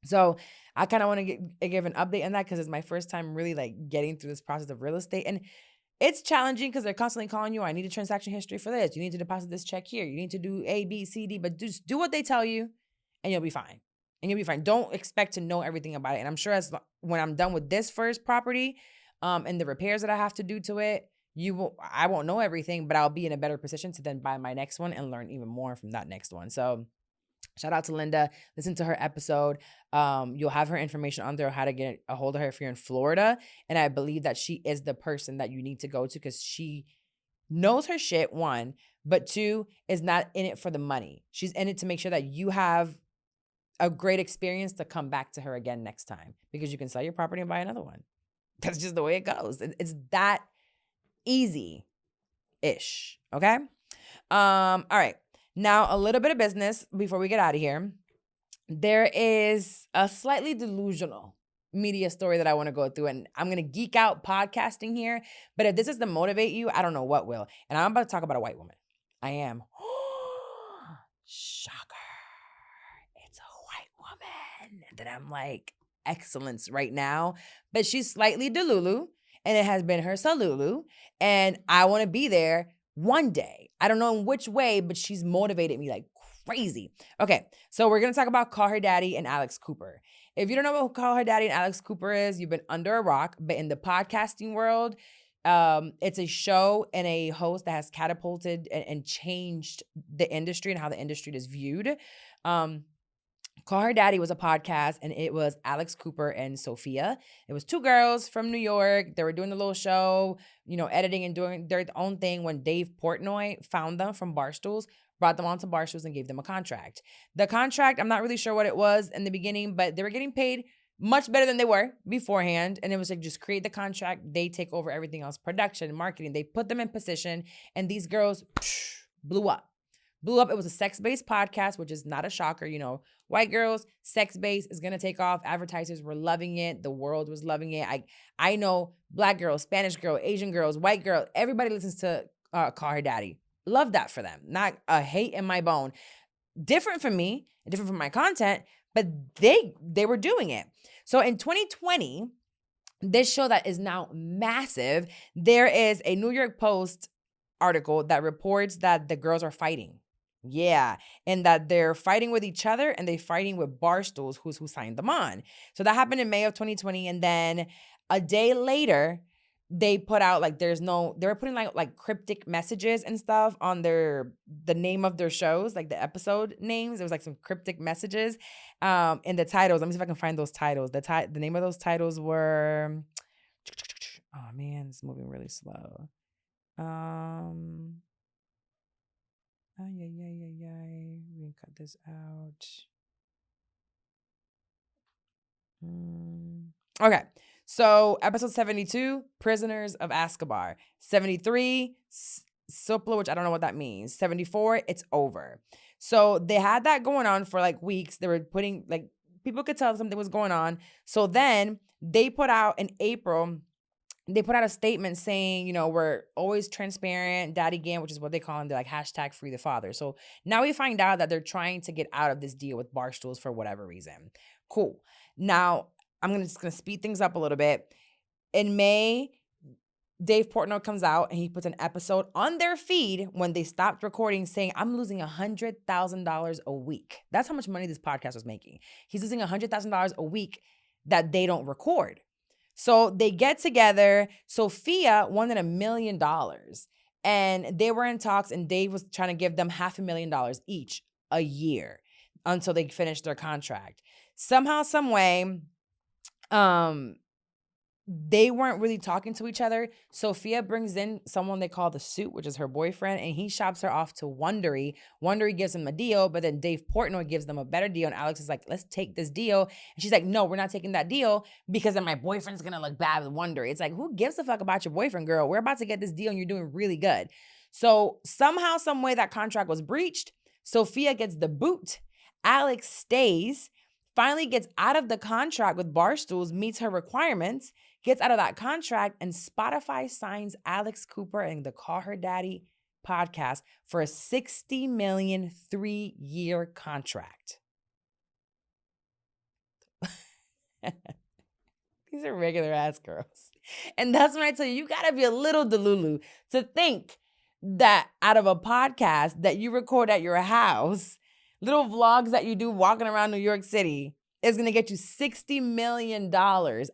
So I kind of want to give an update on that because it's my first time really like getting through this process of real estate. And it's challenging because they're constantly calling you. I need a transaction history for this. You need to deposit this check here. You need to do A, B, C, D. But just do what they tell you and you'll be fine. Don't expect to know everything about it. And I'm sure when I'm done with this first property and the repairs that I have to do to it, I won't know everything, but I'll be in a better position to then buy my next one and learn even more from that next one. So shout out to Linda. Listen to her episode. You'll have her information on there, how to get a hold of her if you're in Florida. And I believe that she is the person that you need to go to because she knows her shit, 1, but 2, is not in it for the money. She's in it to make sure that you have a great experience to come back to her again next time because you can sell your property and buy another one. That's just the way it goes. It's that easy-ish, okay? All right. Now, a little bit of business before we get out of here. There is a slightly delusional media story that I want to go through, and I'm going to geek out podcasting here, but if this is to motivate you, I don't know what will. And I'm about to talk about a white woman. I am. Shocker. It's a white woman that I'm like, excellence right now, but she's slightly delulu, and it has been her salulu, and I want to be there one day. I don't know in which way, but she's motivated me like crazy. Okay, so we're going to talk about Call Her Daddy and Alex Cooper. If you don't know what Call Her Daddy and Alex Cooper is, you've been under a rock. But in the podcasting world, it's a show and a host that has catapulted and changed the industry and how the industry is viewed. Call Her Daddy was a podcast, and it was Alex Cooper and Sophia. It was 2 girls from New York. They were doing the little show, editing and doing their own thing when Dave Portnoy found them from Barstools, brought them onto Barstools and gave them a contract. The contract, I'm not really sure what it was in the beginning, but they were getting paid much better than they were beforehand. And it was like, just create the contract. They take over everything else, production, marketing. They put them in position, and these girls blew up. It was a sex-based podcast, which is not a shocker. White girls, sex-based is going to take off. Advertisers were loving it. The world was loving it. I know Black girls, Spanish girls, Asian girls, white girls, everybody listens to Call Her Daddy. Love that for them. Not a hate in my bone. Different from me, different from my content, but they were doing it. So in 2020, this show that is now massive, there is a New York Post article that reports that the girls are fighting. Yeah, and that they're fighting with each other and they're fighting with Barstools, who signed them on. So that happened in May of 2020, and then a day later, they put out they were putting like cryptic messages and stuff on the name of their shows, like the episode names. There was like some cryptic messages in the titles. Let me see if I can find those titles. The name of those titles were, oh man, it's moving really slow. We can cut this out. Okay, so episode 72, Prisoners of Azkaban. 73, Supla, which I don't know what that means. 74, It's Over. So they had that going on for like weeks. They were putting, people could tell something was going on. So then they put out in April, they put out a statement saying, we're always transparent, daddy game, which is what they call them. They're like hashtag free the father. So now we find out that they're trying to get out of this deal with Barstools for whatever reason. Cool. Now, I'm just going to speed things up a little bit. In May, Dave Portnoy comes out and he puts an episode on their feed when they stopped recording saying, I'm losing $100,000 a week. That's how much money this podcast was making. He's losing $100,000 a week that they don't record. So they get together. Sophia wanted $1 million and they were in talks and Dave was trying to give them $500,000 each a year until they finished their contract. Somehow, some way, they weren't really talking to each other. Sophia brings in someone they call the Suit, which is her boyfriend, and he shops her off to Wondery. Wondery gives him a deal, but then Dave Portnoy gives them a better deal, and Alex is like, let's take this deal. And she's like, no, we're not taking that deal because then my boyfriend's going to look bad with Wondery. It's like, who gives a fuck about your boyfriend, girl? We're about to get this deal, and you're doing really good. So somehow, some way, that contract was breached. Sophia gets the boot. Alex stays, finally gets out of the contract with Barstools, meets her requirements, gets out of that contract, and Spotify signs Alex Cooper and the Call Her Daddy podcast for a $60 million 3-year contract. These are regular ass girls. And that's when I tell you, you gotta be a little delulu to think that out of a podcast that you record at your house, little vlogs that you do walking around New York City, is going to get you $60 million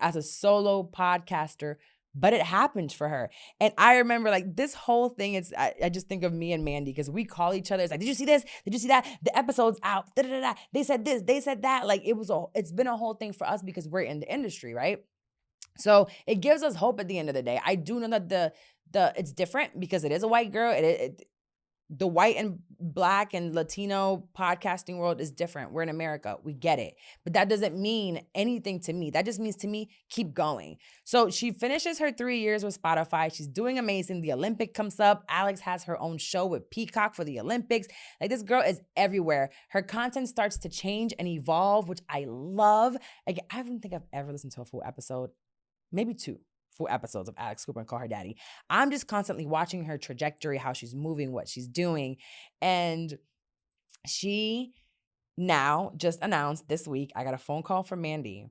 as a solo podcaster, but it happened for her. And I remember like this whole thing, I just think of me and Mandy because we call each other. It's like, did you see this? Did you see that? The episode's out. Da-da-da-da. They said this, they said that. Like it's been a whole thing for us because we're in the industry, right? So it gives us hope at the end of the day. I do know that it's different because it is a white girl. The white and black and Latino podcasting world is different. We're in America. We get it. But that doesn't mean anything to me. That just means to me, keep going. So she finishes her 3 years with Spotify. She's doing amazing. The Olympic comes up. Alex has her own show with Peacock for the Olympics. Like this girl is everywhere. Her content starts to change and evolve, which I love. Like, I don't think I've ever listened to a full episode. Maybe 2 full episodes of Alex Cooper and Call Her Daddy. I'm just constantly watching her trajectory, how she's moving, what she's doing. And she now just announced this week, I got a phone call from Mandy.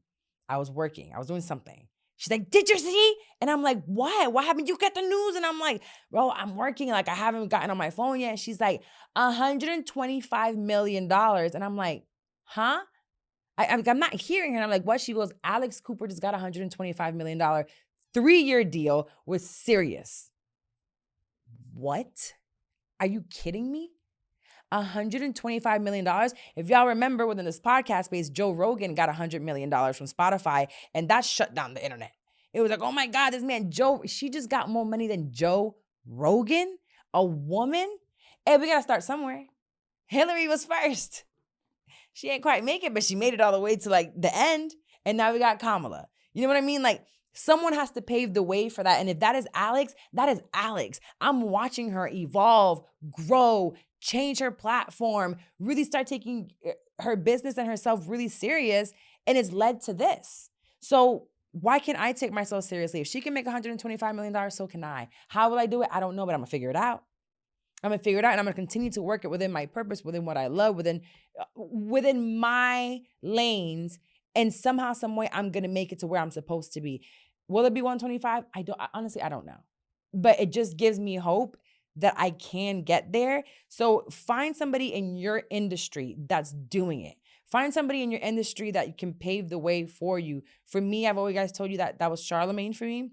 I was working. I was doing something. She's like, did you see? And I'm like, what? What happened? You get the news? And I'm like, bro, I'm working. Like, I haven't gotten on my phone yet. And she's like, $125 million. And I'm like, huh? I'm not hearing her. And I'm like, what? She goes, Alex Cooper just got a $125 million 3-year deal with Sirius. What? Are you kidding me? $125 million. If y'all remember, within this podcast space, Joe Rogan got $100 million from Spotify, and that shut down the internet. It was like, oh my God, this man, she just got more money than Joe Rogan, a woman. Hey, we got to start somewhere. Hillary was first. She ain't quite make it, but she made it all the way to like the end. And now we got Kamala. You know what I mean? Like, someone has to pave the way for that. And if that is Alex, that is Alex. I'm watching her evolve, grow, change her platform, really start taking her business and herself really serious. And it's led to this. So why can't I take myself seriously? If she can make $125 million, so can I. How will I do it? I don't know, but I'm going to figure it out. I'm going to figure it out, and I'm going to continue to work it within my purpose, within what I love, within my lanes. And somehow, some way, I'm going to make it to where I'm supposed to be. Will it be 125? Honestly, I don't know. But it just gives me hope that I can get there. So find somebody in your industry that's doing it. Find somebody in your industry that can pave the way for you. For me, I've always told you that was Charlemagne for me.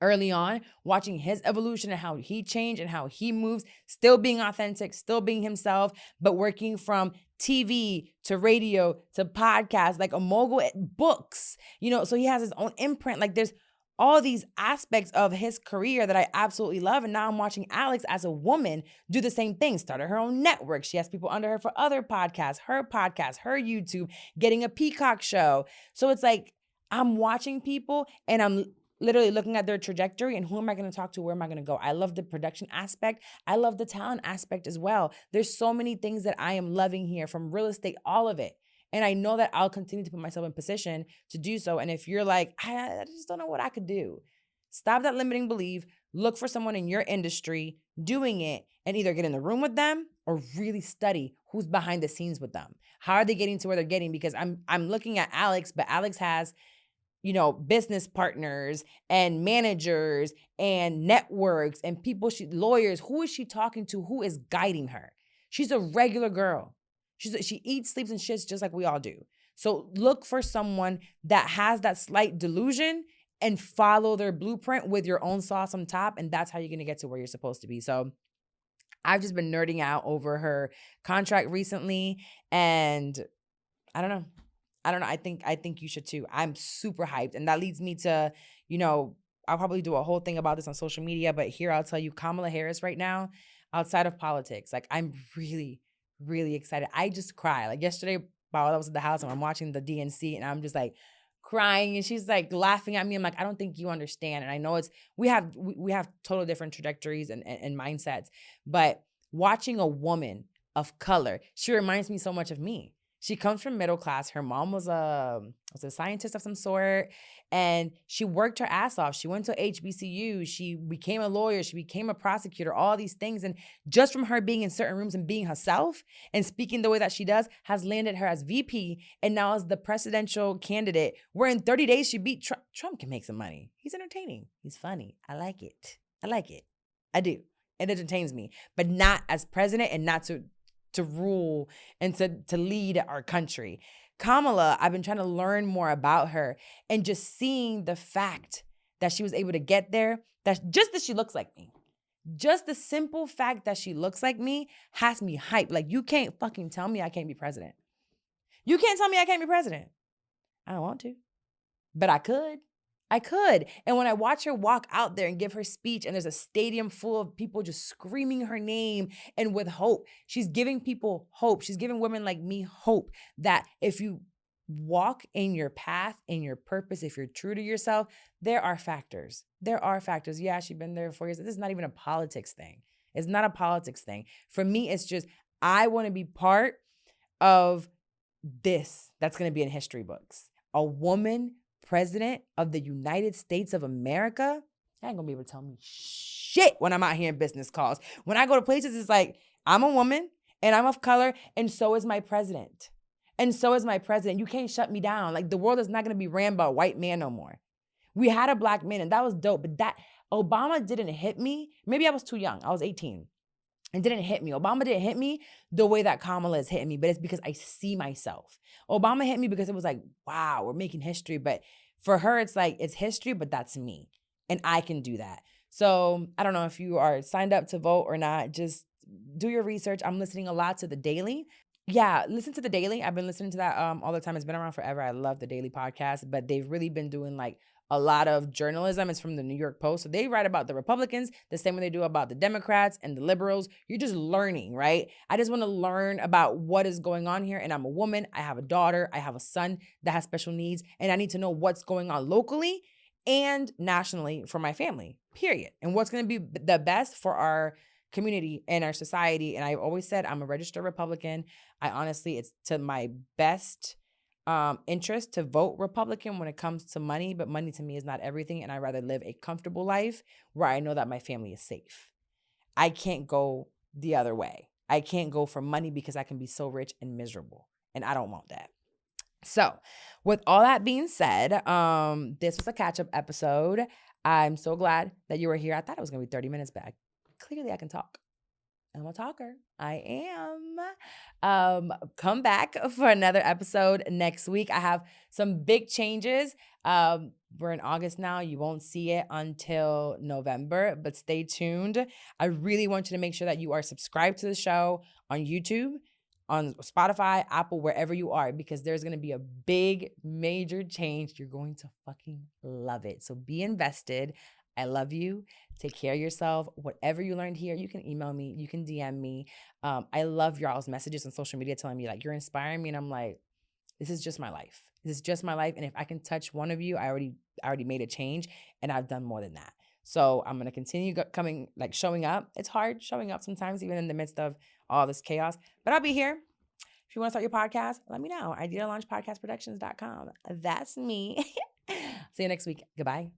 Early on, watching his evolution and how he changed and how he moves, still being authentic, still being himself, but working from TV to radio to podcast, like a mogul at books, so he has his own imprint. Like there's all these aspects of his career that I absolutely love. And now I'm watching Alex as a woman do the same thing, started her own network. She has people under her for other podcasts, her YouTube, getting a Peacock show. So it's like, I'm watching people and I'm literally looking at their trajectory and who am I going to talk to? Where am I going to go? I love the production aspect. I love the talent aspect as well. There's so many things that I am loving here, from real estate, all of it. And I know that I'll continue to put myself in position to do so. And if you're like, I just don't know what I could do, stop that limiting belief. Look for someone in your industry doing it and either get in the room with them or really study who's behind the scenes with them. How are they getting to where they're getting? Because I'm looking at Alex, but Alex has business partners and managers and networks and people, lawyers. Who is she talking to? Who is guiding her? She's a regular girl. She eats, sleeps, and shits just like we all do. So look for someone that has that slight delusion and follow their blueprint with your own sauce on top. And that's how you're going to get to where you're supposed to be. So I've just been nerding out over her contract recently. And I don't know. I think you should too. I'm super hyped. And that leads me to, I'll probably do a whole thing about this on social media, but here I'll tell you, Kamala Harris right now, outside of politics, like I'm really, really excited. I just cry. Like yesterday while I was at the house and I'm watching the DNC and I'm just like crying and she's like laughing at me. I'm like, I don't think you understand. And I know we have totally different trajectories and mindsets, but watching a woman of color, she reminds me so much of me. She comes from middle class. Her mom was a scientist of some sort, and she worked her ass off. She went to HBCU. She became a lawyer. She became a prosecutor, all these things. And just from her being in certain rooms and being herself and speaking the way that she does has landed her as VP and now as the presidential candidate, where in 30 days she beat Trump. Trump can make some money. He's entertaining. He's funny. I like it. I do. It entertains me, but not as president and not to rule and to lead our country. Kamala, I've been trying to learn more about her and just seeing the fact that she was able to get there, that she looks like me. Just the simple fact that she looks like me has me hyped. Like, you can't fucking tell me I can't be president. You can't tell me I can't be president. I don't want to, but I could. And when I watch her walk out there and give her speech and there's a stadium full of people just screaming her name and with hope, she's giving people hope. She's giving women like me hope that if you walk in your path, in your purpose, if you're true to yourself, there are factors. Yeah, she's been there for 4 years. This is not even a politics thing. It's not a politics thing. For me, it's just, I want to be part of this that's going to be in history books. A woman president of the United States of America, I ain't gonna be able to tell me shit when I'm out here in business calls. When I go to places, it's like, I'm a woman and I'm of color and so is my president. You can't shut me down. Like, the world is not gonna be ran by a white man no more. We had a black man and that was dope, but that Obama didn't hit me. Maybe I was too young. I was 18. It didn't hit me. Obama didn't hit me the way that Kamala is hitting me, but it's because I see myself. Obama hit me because it was like, wow, we're making history. But for her, it's like, it's history, but that's me. And I can do that. So I don't know if you are signed up to vote or not. Just do your research. I'm listening a lot to The Daily. Yeah, listen to The Daily. I've been listening to that all the time. It's been around forever. I love The Daily podcast, but they've really been doing like a lot of journalism. It's from the New York Post. So they write about the Republicans the same way they do about the Democrats and the liberals. You're just learning, right? I just want to learn about what is going on here. And I'm a woman. I have a daughter. I have a son that has special needs. And I need to know what's going on locally and nationally for my family, period. And what's going to be the best for our community and our society. And I've always said I'm a registered Republican. I honestly, it's to my best interest to vote Republican when it comes to money, but money to me is not everything. And I'd rather live a comfortable life where I know that my family is safe. I can't go the other way. I can't go for money because I can be so rich and miserable. And I don't want that. So with all that being said, this was a catch-up episode. I'm so glad that you were here. I thought it was going to be 30 minutes, but clearly I can talk. I'm a talker. I am. Come back for another episode next week. I have some big changes. We're in August now. You won't see it until November, but stay tuned. I really want you to make sure that you are subscribed to the show on YouTube, on Spotify, Apple, wherever you are, because there's going to be a big, major change. You're going to fucking love it. So be invested. I love you. Take care of yourself. Whatever you learned here, you can email me. You can DM me. I love y'all's messages on social media telling me like, you're inspiring me. And I'm like, this is just my life. This is just my life. And if I can touch one of you, I already made a change and I've done more than that. So I'm going to continue showing up. It's hard showing up sometimes, even in the midst of all this chaos, but I'll be here. If you want to start your podcast, let me know. IdeaLaunchPodcastProductions.com. That's me. See you next week. Goodbye.